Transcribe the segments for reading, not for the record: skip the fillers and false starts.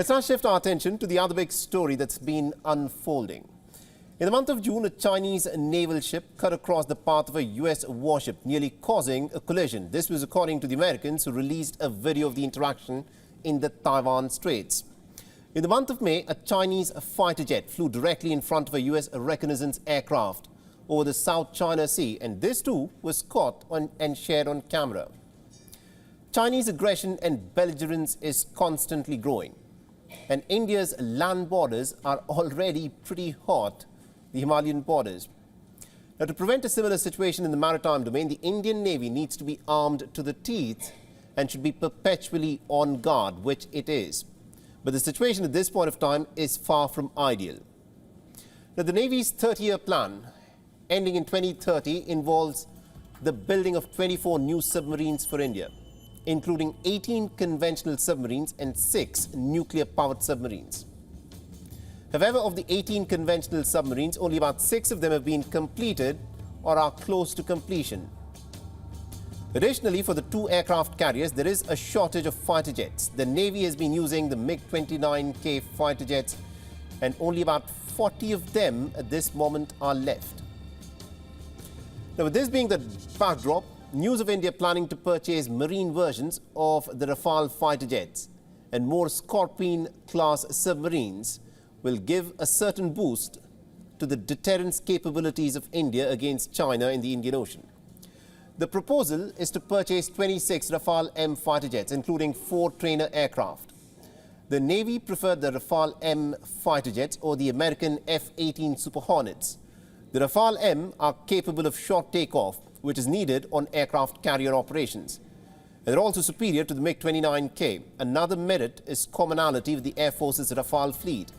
Let's now shift our attention to the other big story that's been unfolding. In the month of June, a Chinese naval ship cut across the path of a US warship, nearly causing a collision. This was according to the Americans, who released a video of the interaction in the Taiwan Straits. In the month of May, a Chinese fighter jet flew directly in front of a US reconnaissance aircraft over the South China Sea, and this too was caught and shared on camera. Chinese aggression and belligerence is constantly growing, and India's land borders are already pretty hot, the Himalayan borders. Now, to prevent a similar situation in the maritime domain, the Indian Navy needs to be armed to the teeth and should be perpetually on guard, which it is. But the situation at this point of time is far from ideal. Now, the Navy's 30-year plan, ending in 2030, involves the building of 24 new submarines for India, including 18 conventional submarines and 6 nuclear-powered submarines. However, of the 18 conventional submarines, only about 6 of them have been completed or are close to completion. Additionally, for the 2 aircraft carriers, there is a shortage of fighter jets. The Navy has been using the MiG-29K fighter jets, and only about 40 of them at this moment are left. Now, with this being the backdrop, news of India planning to purchase marine versions of the Rafale fighter jets and more Scorpene-class submarines will give a certain boost to the deterrence capabilities of India against China in the Indian Ocean. The proposal is to purchase 26 Rafale M fighter jets, including 4 trainer aircraft. The Navy preferred the Rafale M fighter jets or the American F-18 Super Hornets. The Rafale M are capable of short takeoff, which is needed on aircraft carrier operations. They're also superior to the MiG-29K. Another merit is commonality with the Air Force's Rafale fleet.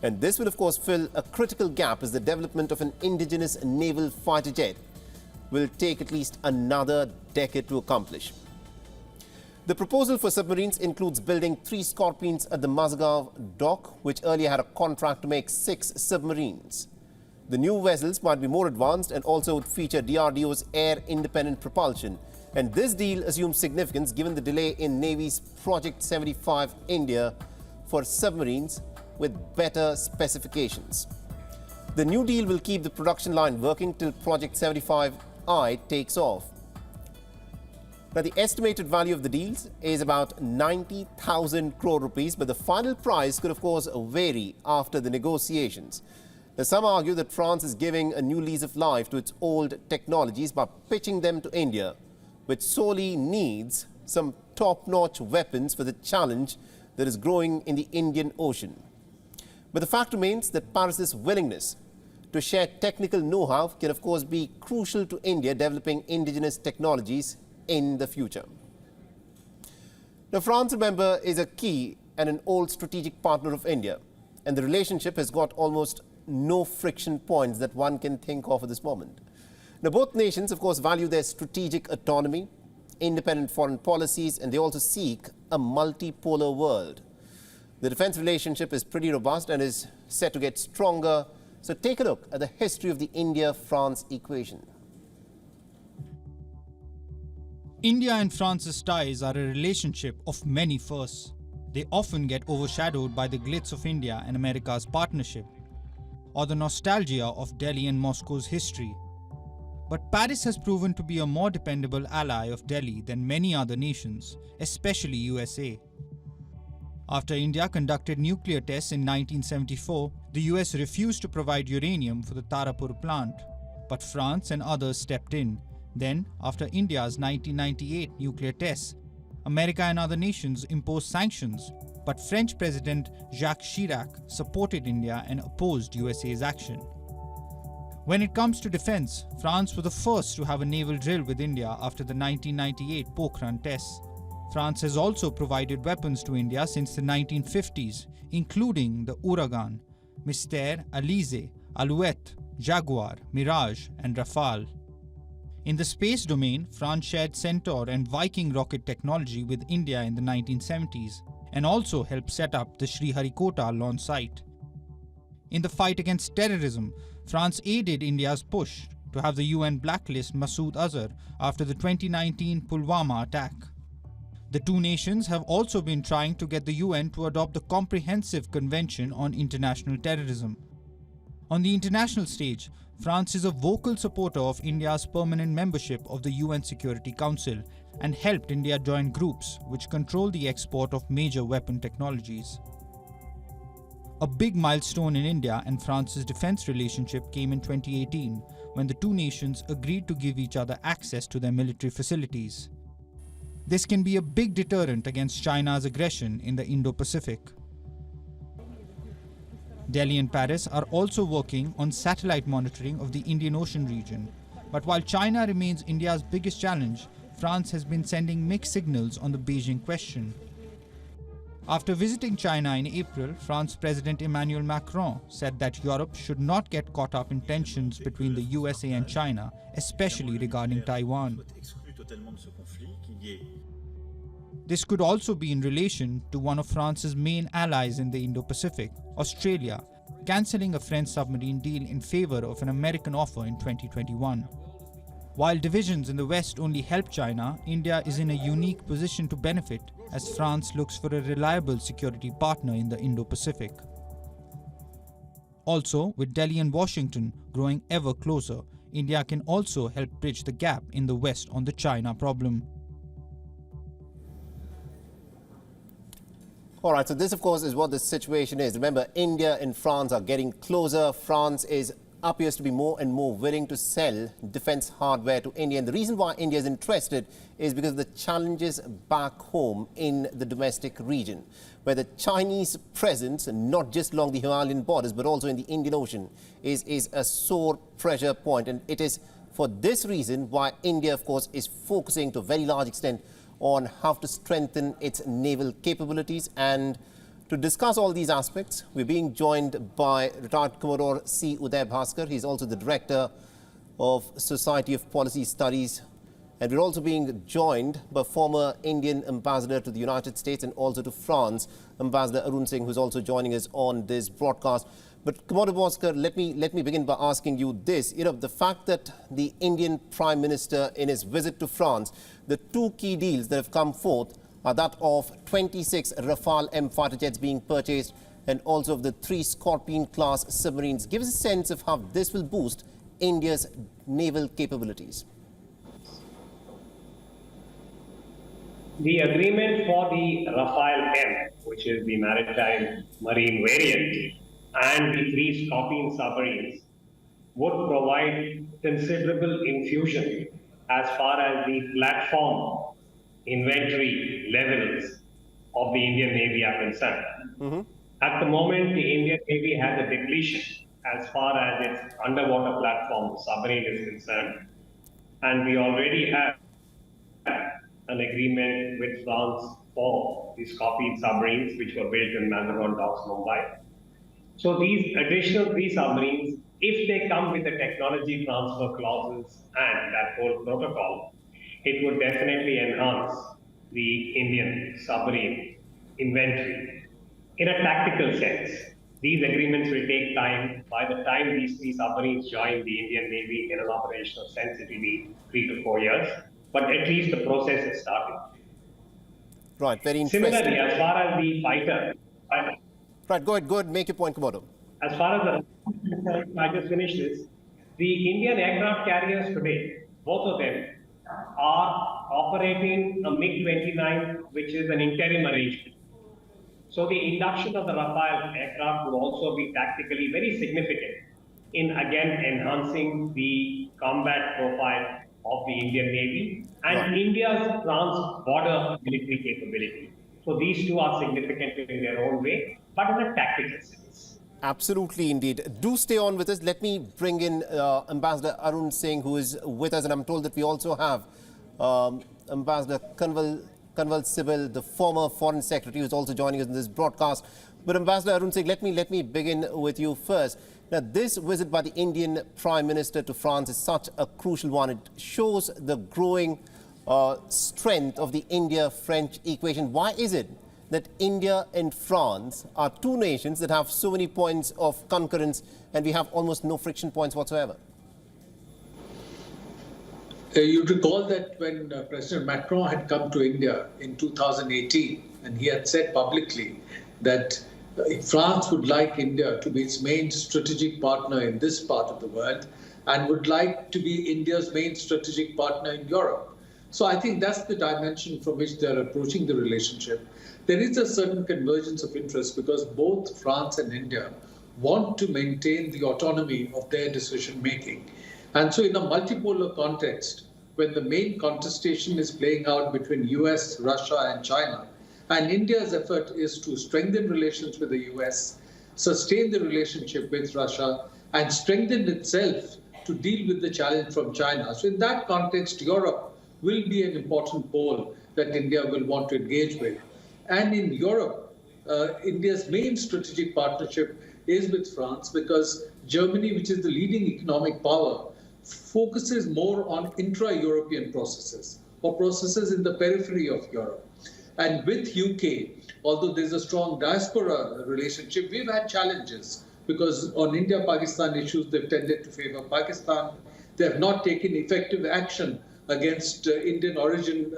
And this will, of course, fill a critical gap, as the development of an indigenous naval fighter jet will take at least another decade to accomplish. The proposal for submarines includes building 3 Scorpiones at the Mazagaon dock, which earlier had a contract to make 6 submarines. The new vessels might be more advanced and also would feature DRDO's air-independent propulsion. And this deal assumes significance given the delay in Navy's Project 75 India for submarines with better specifications. The new deal will keep the production line working till Project 75I takes off. Now, the estimated value of the deals is about 90,000 crore rupees, but the final price could, of course, vary after the negotiations. Now, some argue that France is giving a new lease of life to its old technologies by pitching them to India, which sorely needs some top-notch weapons for the challenge that is growing in the Indian Ocean. But the fact remains that Paris's willingness to share technical know-how can, of course, be crucial to India developing indigenous technologies in the future. Now, France, remember, is a key and an old strategic partner of India, and the relationship has got almost no friction points that one can think of at this moment. Now, both nations, of course, value their strategic autonomy, independent foreign policies, and they also seek a multipolar world. The defense relationship is pretty robust and is set to get stronger. So take a look at the history of the India-France equation. India and France's ties are a relationship of many firsts. They often get overshadowed by the glitz of India and America's partnership, or the nostalgia of Delhi and Moscow's history. But Paris has proven to be a more dependable ally of Delhi than many other nations, especially USA. After India conducted nuclear tests in 1974, the US refused to provide uranium for the Tarapur plant, but France and others stepped in. Then, after India's 1998 nuclear tests, America and other nations imposed sanctions, but French President Jacques Chirac supported India and opposed USA's action. When it comes to defense, France was the first to have a naval drill with India after the 1998 Pokhran tests. France has also provided weapons to India since the 1950s, including the Uragan, Mystère, Alizé, Alouette, Jaguar, Mirage, and Rafale. In the space domain, France shared Centaur and Viking rocket technology with India in the 1970s and also helped set up the Sriharikota launch site. In the fight against terrorism, France aided India's push to have the UN blacklist Masood Azhar after the 2019 Pulwama attack. The two nations have also been trying to get the UN to adopt the Comprehensive Convention on International Terrorism. On the international stage, France is a vocal supporter of India's permanent membership of the UN Security Council and helped India join groups which control the export of major weapon technologies. A big milestone in India and France's defense relationship came in 2018 when the two nations agreed to give each other access to their military facilities. This can be a big deterrent against China's aggression in the Indo-Pacific. Delhi and Paris are also working on satellite monitoring of the Indian Ocean region. But while China remains India's biggest challenge, France has been sending mixed signals on the Beijing question. After visiting China in April, France President Emmanuel Macron said that Europe should not get caught up in tensions between the USA and China, especially regarding Taiwan. This could also be in relation to one of France's main allies in the Indo-Pacific, Australia, cancelling a French submarine deal in favour of an American offer in 2021. While divisions in the West only help China, India is in a unique position to benefit as France looks for a reliable security partner in the Indo-Pacific. Also, with Delhi and Washington growing ever closer, India can also help bridge the gap in the West on the China problem. All right, so this, of course, is what the situation is. Remember, India and France are getting closer. France appears to be more and more willing to sell defense hardware to India. And the reason why India is interested is because of the challenges back home in the domestic region, where the Chinese presence, not just along the Himalayan borders, but also in the Indian Ocean, is a sore pressure point. And it is for this reason why India, of course, is focusing to a very large extent on how to strengthen its naval capabilities. And to discuss all these aspects, we're being joined by retired Commodore C Uday Bhaskar. He's also the Director of Society of Policy Studies. And we're also being joined by former Indian Ambassador to the United States and also to France, Ambassador Arun Singh, who's also joining us on this broadcast. But Commodore Bhaskar, let me begin by asking you this. You know, the fact that the Indian Prime Minister, in his visit to France, the two key deals that have come forth are that of 26 Rafale M fighter jets being purchased and also of the 3 Scorpion-class submarines. Give us a sense of how this will boost India's naval capabilities. The agreement for the Rafale M, which is the maritime marine variant, and the 3 Scorpion submarines would provide considerable infusion as far as the platform inventory levels of the Indian Navy are concerned. At the moment, the Indian Navy has a depletion as far as its underwater platform submarine is concerned. And we already have an agreement with France for the Scorpion submarines, which were built in Mandaron Docks, Mumbai. So these additional 3 submarines, if they come with the technology transfer clauses and that whole protocol, it would definitely enhance the Indian submarine inventory. In a tactical sense, these agreements will take time. By the time these 3 submarines join the Indian Navy in an operational sense, it will be 3 to 4 years. But at least the process is starting. Right, very interesting. Similarly, as far as the fighter. Right, go ahead, make your point, Commodore. As far as the, I just finished this, the Indian aircraft carriers today, both of them, are operating a MiG-29, which is an interim arrangement. So the induction of the Rafale aircraft would also be tactically very significant in, again, enhancing the combat profile of the Indian Navy and India's trans-border military capability. So these two are significant in their own way, but in a tactical sense. Absolutely, indeed. Do stay on with us. Let me bring in Ambassador Arun Singh, who is with us, and I'm told that we also have Ambassador Kanwal Sibal, the former Foreign Secretary, who's also joining us in this broadcast. But Ambassador Arun Singh, let me begin with you first. Now, this visit by the Indian Prime Minister to France is such a crucial one. It shows the growing strength of the India-French equation. Why is it that India and France are two nations that have so many points of concurrence and we have almost no friction points whatsoever? You recall that when President Macron had come to India in 2018, and he had said publicly that France would like India to be its main strategic partner in this part of the world and would like to be India's main strategic partner in Europe. So I think that's the dimension from which they're approaching the relationship. There is a certain convergence of interest because both France and India want to maintain the autonomy of their decision making. And so in a multipolar context, when the main contestation is playing out between US, Russia, and China, and India's effort is to strengthen relations with the US, sustain the relationship with Russia, and strengthen itself to deal with the challenge from China. So in that context, Europe will be an important pole that India will want to engage with. And in Europe, India's main strategic partnership is with France because Germany, which is the leading economic power, focuses more on intra-European processes or processes in the periphery of Europe. And with UK, although there's a strong diaspora relationship, we've had challenges because on India-Pakistan issues, they've tended to favor Pakistan. They have not taken effective action against Indian origin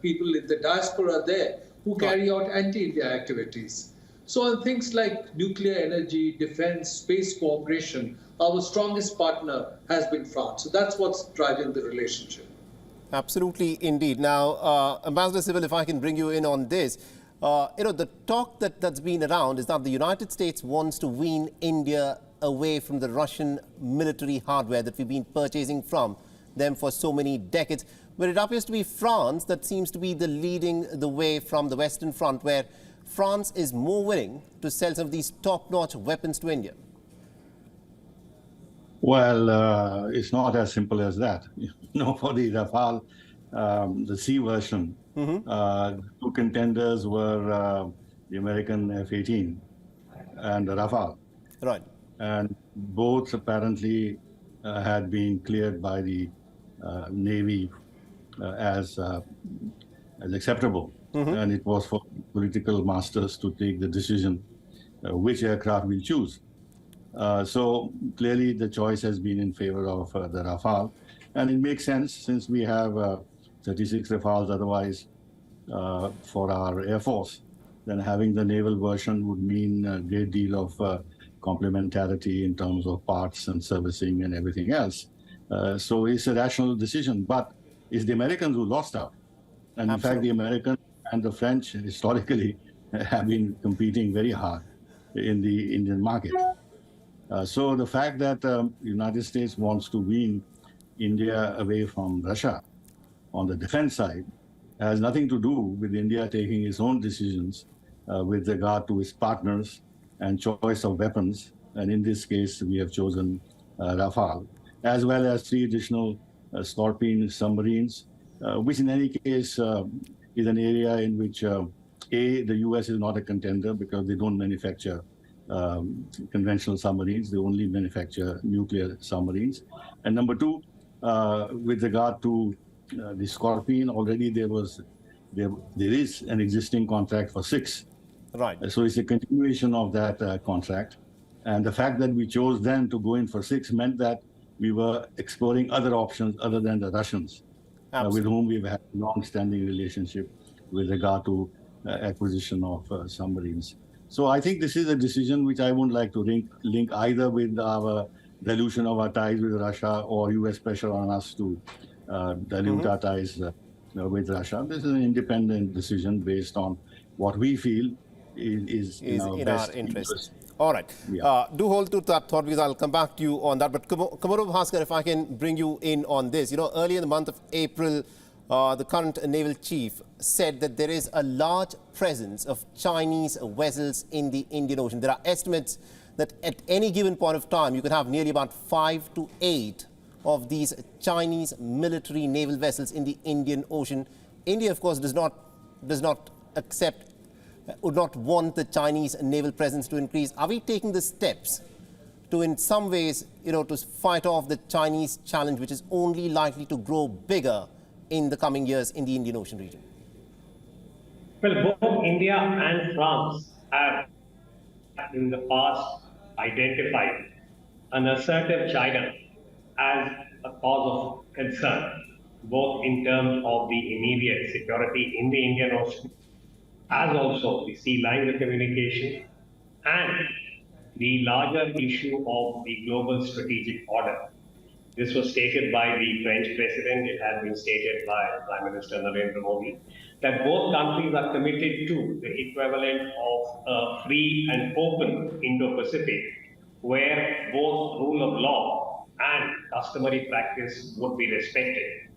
people in the diaspora there who carry out anti-India activities. So on things like nuclear energy, defense, space cooperation, our strongest partner has been France. So that's what's driving the relationship. Absolutely, indeed. Now, Ambassador Sibal, if I can bring you in on this, the talk that's been around is that the United States wants to wean India away from the Russian military hardware that we've been purchasing from them for so many decades. But it appears to be France that seems to be leading the way from the Western Front, where France is more willing to sell some of these top-notch weapons to India. Well, it's not as simple as that. For the Rafale, the C version, two contenders were the American F-18 and the Rafale. Right. And both apparently had been cleared by the Navy as acceptable. And it was for political masters to take the decision which aircraft we'll choose. So clearly the choice has been in favor of the Rafale. And it makes sense since we have 36 Rafales otherwise for our Air Force. Then having the naval version would mean a great deal of complementarity in terms of parts and servicing and everything else. So it's a rational decision, but it's the Americans who lost out. And in fact, the Americans and the French historically have been competing very hard in the Indian market. So the fact that the United States wants to wean India away from Russia on the defense side has nothing to do with India taking its own decisions with regard to its partners and choice of weapons. And in this case, we have chosen Rafale, as well as 3 additional Scorpion submarines, which in any case is an area in which, the US is not a contender because they don't manufacture conventional submarines. They only manufacture nuclear submarines. And number 2, with regard to the Scorpion, already there is an existing contract for 6. Right. So it's a continuation of that contract. And the fact that we chose then to go in for 6 meant that we were exploring other options other than the Russians, with whom we've had a long-standing relationship with regard to acquisition of submarines. So I think this is a decision which I wouldn't like to link either with our dilution of our ties with Russia or US pressure on us to dilute our ties with Russia. This is an independent decision based on what we feel is in our best interest. All right. Yeah. Do hold to that thought because I'll come back to you on that. But Commodore Bhaskar, if I can bring you in on this. Early in the month of April, the current naval chief said that there is a large presence of Chinese vessels in the Indian Ocean. There are estimates that at any given point of time, you could have nearly about 5 to 8 of these Chinese military naval vessels in the Indian Ocean. India, of course, does not accept, would not want the Chinese naval presence to increase. Are we taking the steps to, in some ways, to fight off the Chinese challenge, which is only likely to grow bigger in the coming years in the Indian Ocean region? Well, both India and France have in the past identified an assertive China as a cause of concern. both in terms of the immediate security in the Indian Ocean, as also the sea lines of communication, and the larger issue of the global strategic order. This was stated by the French president, it has been stated by Prime Minister Narendra Modi, that both countries are committed to the equivalent of a free and open Indo-Pacific, where both rule of law and customary practice would be respected.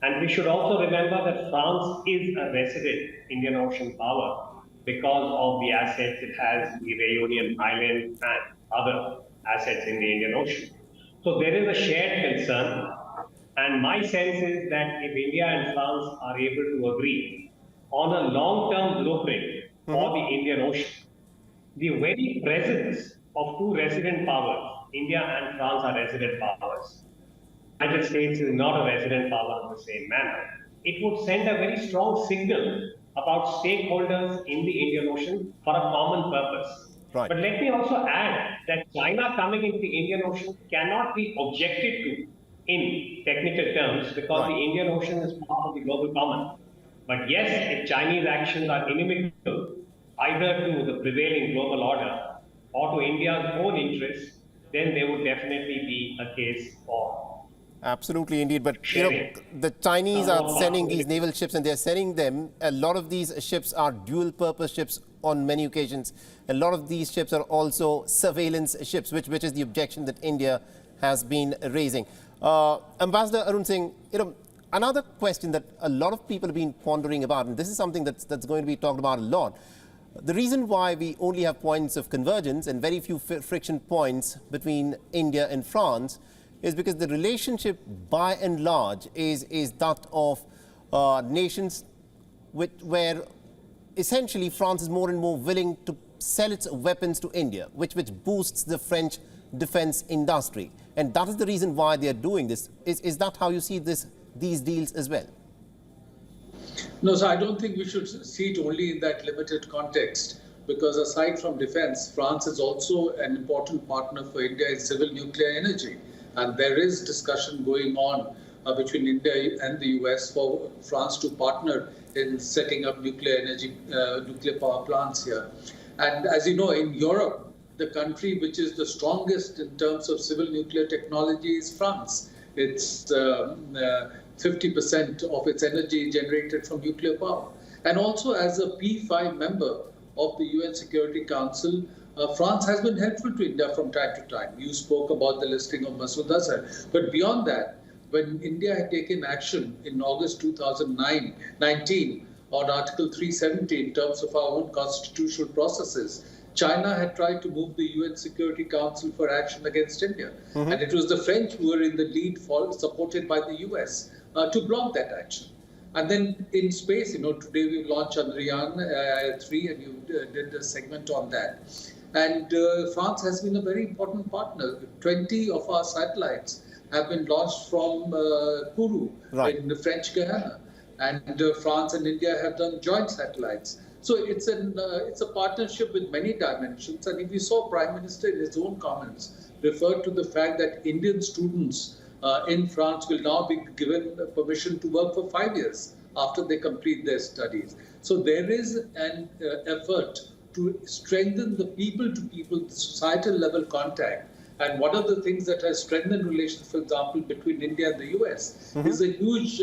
And we should also remember that France is a resident Indian Ocean power because of the assets it has, the Réunion Islands and other assets in the Indian Ocean. So there is a shared concern, and my sense is that if India and France are able to agree on a long-term blueprint for the Indian Ocean, the very presence of two resident powers, India and France are resident powers. The United States is not a resident power in the same manner. It would send a very strong signal about stakeholders in the Indian Ocean for a common purpose. Right. But let me also add that China coming into the Indian Ocean cannot be objected to in technical terms because Right. the Indian Ocean is part of the global common. But yes, if Chinese actions are inimical either to the prevailing global order or to India's own interests, then there would definitely be a case for Absolutely, indeed. But you know, the Chinese are sending these naval ships, and they're sending them. A lot of these ships are dual-purpose ships on many occasions. A lot of these ships are also surveillance ships, which is the objection that India has been raising. Ambassador Arun Singh, you know, another question that a lot of people have been pondering about, and this is something that's going to be talked about a lot. The reason why we only have points of convergence and very few friction points between India and France is because the relationship, by and large, is that of nations where essentially France is more and more willing to sell its weapons to India, which boosts the French defense industry. And that is the reason why they are doing this. Is that how you see these deals as well? No, so I don't think we should see it only in that limited context, because aside from defense, France is also an important partner for India in civil nuclear energy. And there is discussion going on between India and the US for France to partner in setting up nuclear power plants here. And as you know, in Europe, the country which is the strongest in terms of civil nuclear technology is France. It's 50% of its energy generated from nuclear power. And also as a P5 member of the UN Security Council, France has been helpful to India from time to time. You spoke about the listing of Masood Azhar. But beyond that, when India had taken action in August 2019 on Article 370 in terms of our own constitutional processes, China had tried to move the UN Security Council for action against India. And it was the French who were in the lead, supported by the US, to block that action. And then in space, you know, today we launched Chandrayaan 3, and you did a segment on that. And France has been a very important partner. 20 of our satellites have been launched from Kourou in the French Guiana. And France and India have done joint satellites. So it's a partnership with many dimensions. And if you saw Prime Minister in his own comments referred to the fact that Indian students in France will now be given permission to work for 5 years after they complete their studies. So there is an effort to strengthen the people-to-people, the societal level contact. And one of the things that has strengthened relations, for example, between India and the US is a huge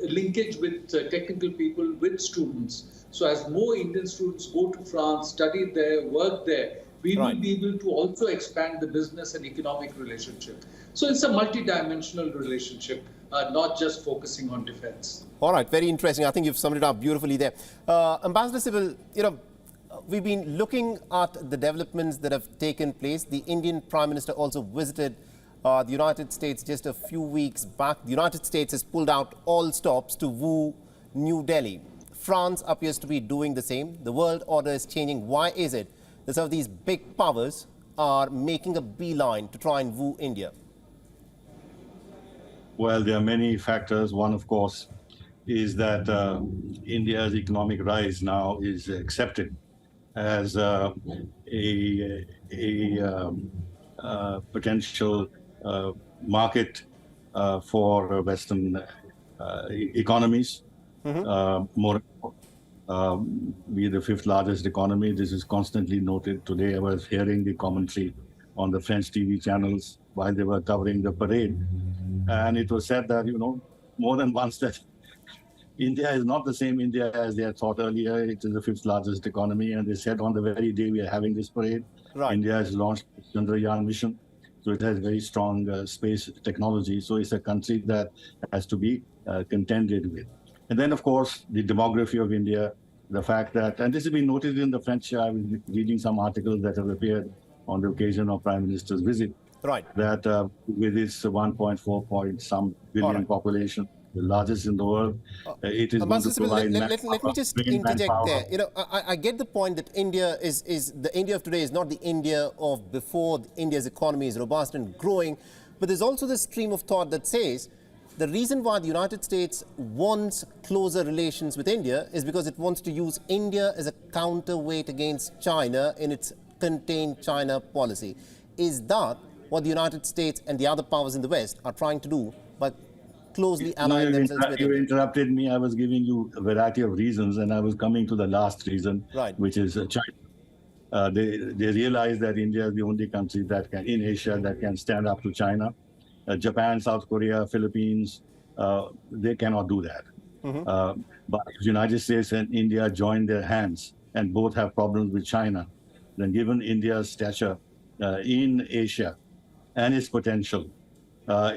linkage with technical people, with students. So as more Indian students go to France, study there, work there, we will be able to also expand the business and economic relationship. So it's a multi-dimensional relationship, not just focusing on defense. All right, very interesting. I think you've summed it up beautifully there. Ambassador Sibal, you know, we've been looking at the developments that have taken place. The Indian Prime Minister also visited the United States just a few weeks back. The United States has pulled out all stops to woo New Delhi. France appears to be doing the same. The world order is changing. Why is it that some of these big powers are making a beeline to try and woo India? Well, there are many factors. One, of course, is that India's economic rise now is accepted as a potential market for Western economies. More, we are the fifth largest economy. This is constantly noted. Today I was hearing the commentary on the French TV channels while they were covering the parade. And it was said that, more than once that India is not the same India as they had thought earlier. It is the fifth largest economy. And they said on the very day we are having this parade, India has launched the Chandrayaan mission. So it has very strong space technology. So it's a country that has to be contended with. And then, of course, the demography of India, the fact that, and this has been noted in the French, I was reading some articles that have appeared on the occasion of Prime Minister's visit, that with its 1.4 point some billion population, the largest in the world, it is going to provide... Let me just interject there. I get the point that India is the India of today is not the India of before. India's economy is robust and growing, but there's also this stream of thought that says the reason why the United States wants closer relations with India is because it wants to use India as a counterweight against China in its contain China policy. Is that what the United States and the other powers in the West are trying to do by closely allying themselves with you India? interrupted me. I was giving you a variety of reasons, and I was coming to the last reason, which is China. They realize that India is the only country that can, in Asia, that can stand up to China. Japan, South Korea, Philippines, they cannot do that. But if the United States and India join their hands and both have problems with China, then given India's stature in Asia and its potential,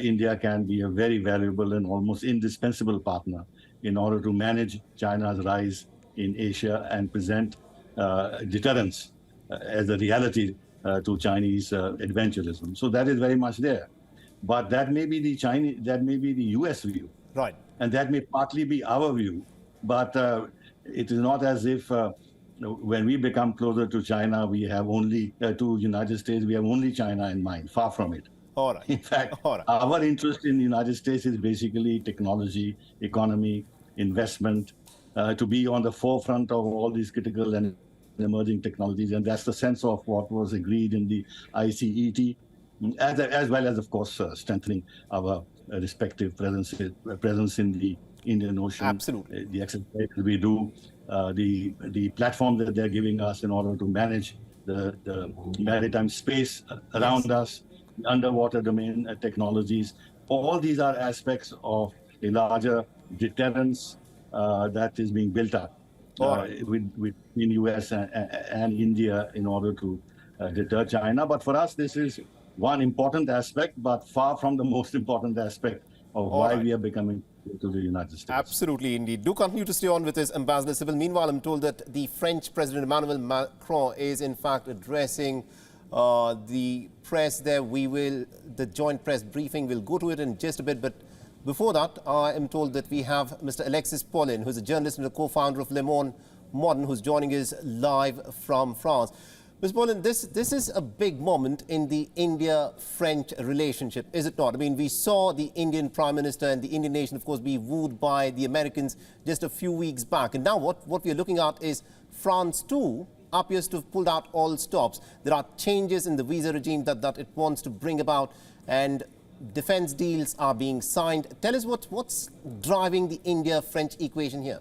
India can be a very valuable and almost indispensable partner in order to manage China's rise in Asia and present deterrence as a reality to Chinese adventurism. So that is very much there. But that may be the US view. And that may partly be our view. But it is not as if when we become closer to China, we have only, to United States, we have only China in mind. Far from it. In fact, our interest in the United States is basically technology, economy, investment, to be on the forefront of all these critical and emerging technologies. And that's the sense of what was agreed in the ICET, as well as, of course, strengthening our respective presence in the Indian Ocean. Absolutely. The exercises we do, the platform that they're giving us in order to manage the maritime space around us, underwater domain technologies. All these are aspects of a larger deterrence that is being built up between US and India in order to deter China. But for us, this is one important aspect, but far from the most important aspect of why we are becoming to the United States. Absolutely, indeed. Do continue to stay on with us, Ambassador Sibal. Meanwhile, I'm told that the French President Emmanuel Macron is in fact addressing the press there. The joint press briefing, we'll go to it in just a bit, but before that, I am told that we have Mr. Alexis Poulin, who's a journalist and a co-founder of Monde Moderne, who's joining us live from France. Ms. Poulin, this is a big moment in the India-French relationship, is it not? I mean, we saw the Indian Prime Minister and the Indian nation, of course, be wooed by the Americans just a few weeks back. And now what we're looking at is France, too, appears to have pulled out all stops. There are changes in the visa regime that it wants to bring about, and defense deals are being signed. Tell us what's driving the India-French equation here.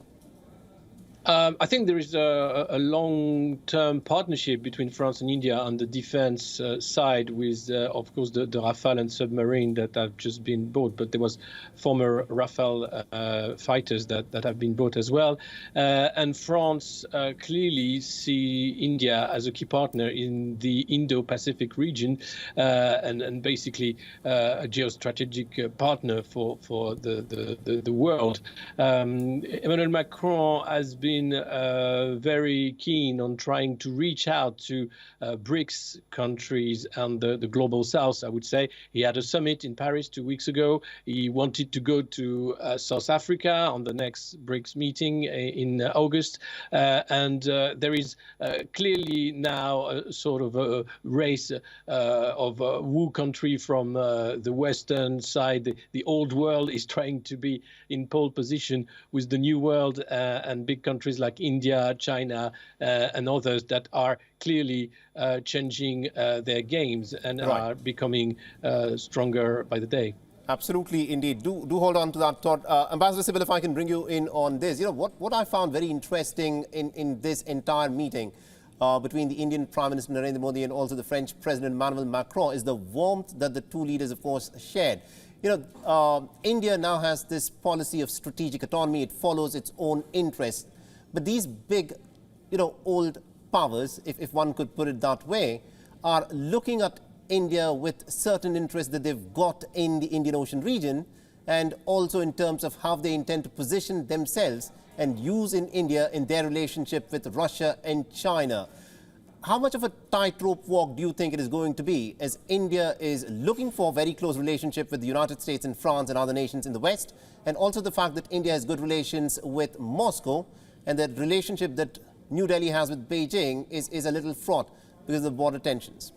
I think there is a long-term partnership between France and India on the defense side with, of course, the Rafale and submarine that have just been bought. But there was former Rafale fighters that have been bought as well. And France clearly see India as a key partner in the Indo-Pacific region and basically a geostrategic partner for the world. Emmanuel Macron has been very keen on trying to reach out to BRICS countries and the global south, I would say. He had a summit in Paris 2 weeks ago. He wanted to go to South Africa on the next BRICS meeting in August. And there is clearly now a sort of a race of who country from the Western side. The old world is trying to be in pole position with the new world and big countries like India, China, and others that are clearly changing their games and are becoming stronger by the day. Absolutely, indeed. Do hold on to that thought. Ambassador Sibal, if I can bring you in on this. You know, what I found very interesting in this entire meeting between the Indian Prime Minister Narendra Modi and also the French President Emmanuel Macron is the warmth that the two leaders, of course, shared. You know, India now has this policy of strategic autonomy. It follows its own interests. But these big, you know, old powers, if one could put it that way, are looking at India with certain interests that they've got in the Indian Ocean region, and also in terms of how they intend to position themselves and use in India in their relationship with Russia and China. How much of a tightrope walk do you think it is going to be, as India is looking for a very close relationship with the United States and France and other nations in the West, and also the fact that India has good relations with Moscow, and that relationship that New Delhi has with Beijing is a little fraught because of the border tensions?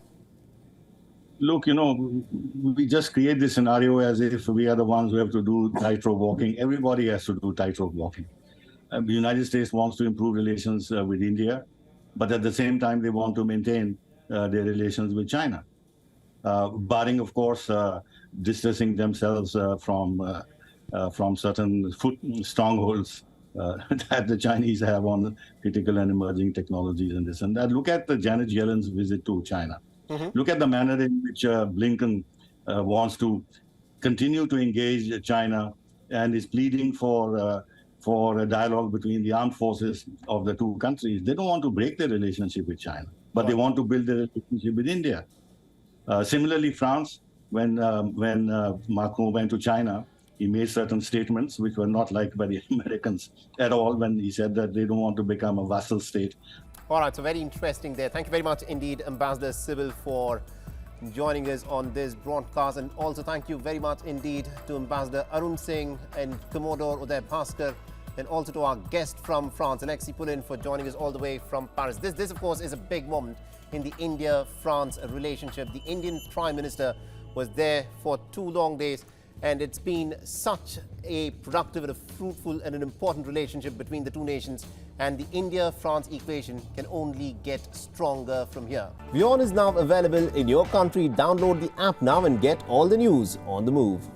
Look, you know, we just create this scenario as if we are the ones who have to do tightrope walking. Everybody has to do tightrope walking. The United States wants to improve relations with India, but at the same time, they want to maintain their relations with China, barring, of course, distancing themselves from certain strongholds that the Chinese have on critical and emerging technologies and this and that. Look at the Janet Yellen's visit to China. Look at the manner in which Blinken wants to continue to engage China and is pleading for a dialogue between the armed forces of the two countries. They don't want to break their relationship with China, but they want to build a relationship with India. Similarly, France, when Macron went to China, he made certain statements which were not liked by the Americans at all when he said that they don't want to become a vassal state. All right, so very interesting there. Thank you very much indeed, Ambassador Sibal, for joining us on this broadcast. And also thank you very much indeed to Ambassador Arun Singh and Commodore Uday Bhaskar, and also to our guest from France, Alexis Poulin, for joining us all the way from Paris. This of course, is a big moment in the India-France relationship. The Indian Prime Minister was there for 2 long days, and it's been such a productive and a fruitful and an important relationship between the two nations. And the India-France equation can only get stronger from here. WION is now available in your country. Download the app now and get all the news on the move.